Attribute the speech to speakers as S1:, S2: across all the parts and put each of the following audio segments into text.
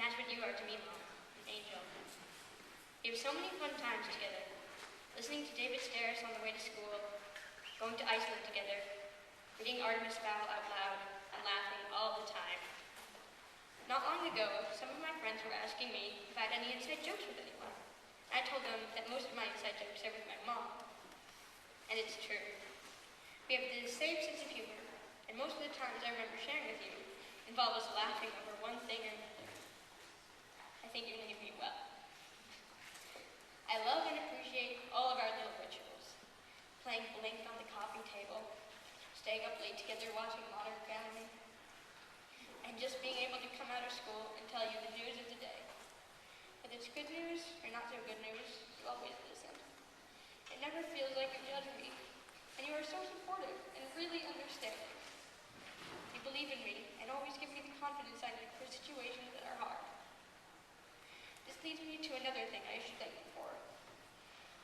S1: that's what you are to me, Mom, an angel. We have so many fun times together, listening to David Steris on the way to school, going to Iceland together, reading Artemis Fowl out loud, and laughing all the time. Not long ago, some of my friends were asking me if I had any inside jokes with anyone. I told them that most of my inside jokes are with my mom. And it's true. We have the same sense of humor, and most of the times I remember sharing with you involve us laughing over one thing or another. I think you know me well. I love and appreciate all of our little rituals. Playing Blink on the coffee table, staying up late together watching Modern Family, and just being able to come out of school and tell you the news of the day. Whether it's good news or not so good news, you always listen. It never feels like you judge me, and you are so supportive and really understanding. You believe in me and always give me the confidence I need for situations that are hard. This leads me to another thing I should thank you for.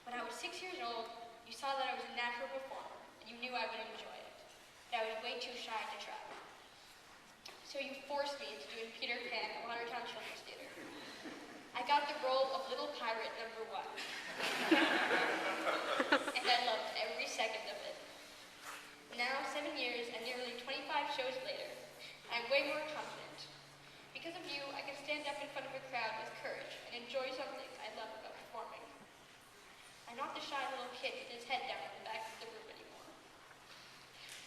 S1: When I was 6 years old, you saw that I was a natural performer, and you knew I would enjoy it, but I was way too shy to try. So you forced me into doing Peter Pan at Watertown Children's Theater. I got the role of Little Pirate number 1. And I loved every second of it. Now, 7 years and nearly 25 shows later, I'm way more confident. Because of you, I can stand up in front of a crowd with courage and enjoy something I love about performing. I'm not the shy little kid with his head down in the back of the room anymore.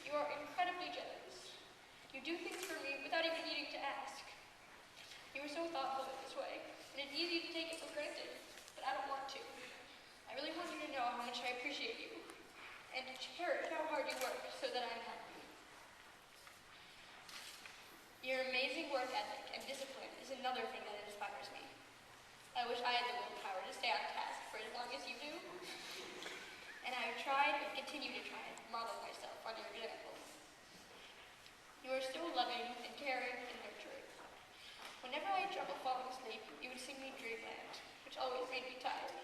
S1: You are incredibly generous. You do things for me without even needing to ask. You are so thoughtful in this way, and it's easy to take it for granted, but I don't want to. I really want you to know how much I appreciate you, and to cherish how hard you work so that I'm happy. Your amazing work ethic and discipline is another thing that inspires me. I wish I had the willpower to stay on task for as long as you do, and I have tried and continue to try and model myself on your example. You are so loving and caring and nurturing. Whenever I had trouble falling asleep, you would sing me Dreamland, which always made me tired.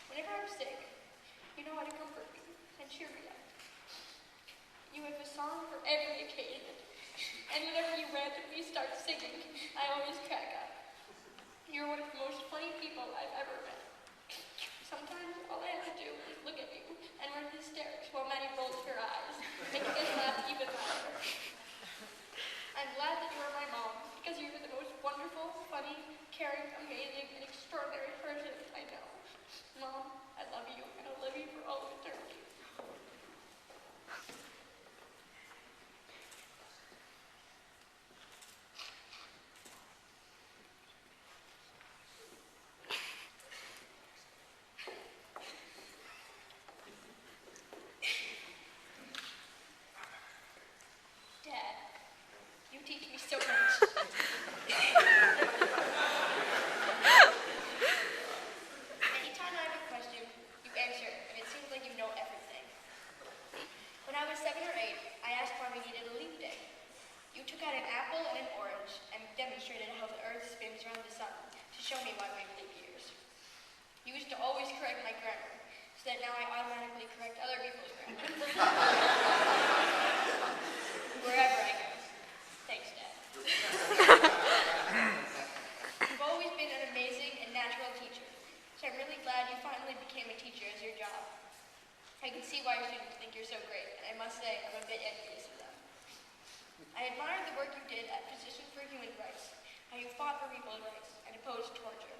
S1: Whenever I'm sick, you know how to comfort me and cheer me up. You have a song for every occasion, and whenever you randomly start singing, I always crack up. You're one of the most funny people I've ever met. Sometimes all I have to do is look at you and run hysterics while Maddie rolls her eyes, making us laugh even louder. I'm glad that you are my mom, because you are the most wonderful, funny, caring, amazing, and extraordinary person I know. Mom, I love you, and I'll love you for all of eternity. Dad, you teach me so much. Anytime I have a question, you answer, and it seems like you know everything. When I was 7 or 8, I asked why we needed a leap day. You took out an apple and an orange and demonstrated how the earth spins around the sun to show me why we have leap years. You used to always correct my grammar, so that now I automatically correct other people's grammar. Wherever I go. Thanks, Dad. You've always been an amazing and natural teacher, so I'm really glad you finally became a teacher as your job. I can see why your students think you're so great, and I must say I'm a bit envious of them. I admire the work you did at Physicians for Human Rights, how you fought for people's rights and opposed torture.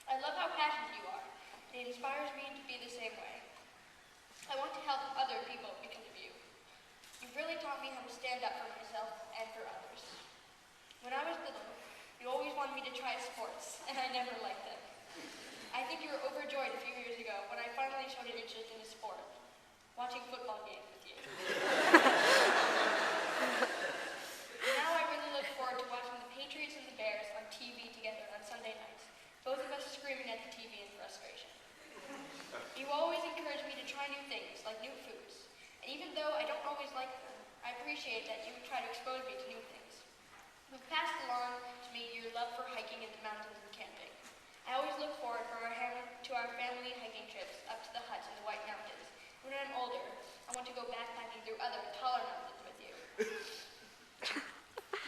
S1: I love how passionate you are, and it inspires me to be the same way. I want to help other people because of you. You've really taught me how to stand up for myself and for others. When I was little, you always wanted me to try sports, and I never liked them. I think you were overjoyed a few years ago when I finally showed an interest in a sport, watching football games with you. Now I really look forward to watching the Patriots and the Bears on TV together on Sunday nights, both of us screaming at the TV in frustration. You always encourage me to try new things, like new foods. And even though I don't always like them, I appreciate that you try to expose me to new things. You've passed along to me your love for hiking in the mountains and camping. I always look forward to our family hiking trips up to the huts in the White Mountains. When I'm older, I want to go backpacking through other taller mountains with you.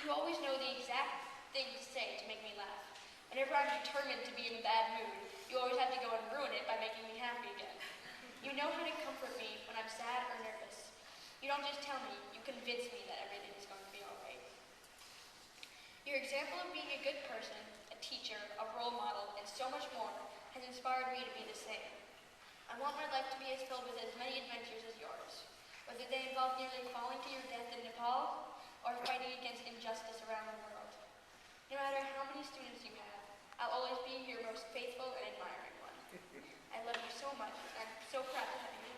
S1: You always know the exact thing to say to make me laugh. Whenever I'm determined to be in a bad mood, you always have to go and ruin it by making me happy again. You know how to comfort me when I'm sad or nervous. You don't just tell me, you convince me that everything is going to be all right. Your example of being a good person, a teacher, a role model, and so much more has inspired me to be the same. I want my life to be as filled with as many adventures as yours, whether they involve nearly falling to your death in Nepal or fighting against injustice around the world. No matter how many students you have, I'll always be your most faithful and admiring one. I love you so much, and I'm so proud to have you.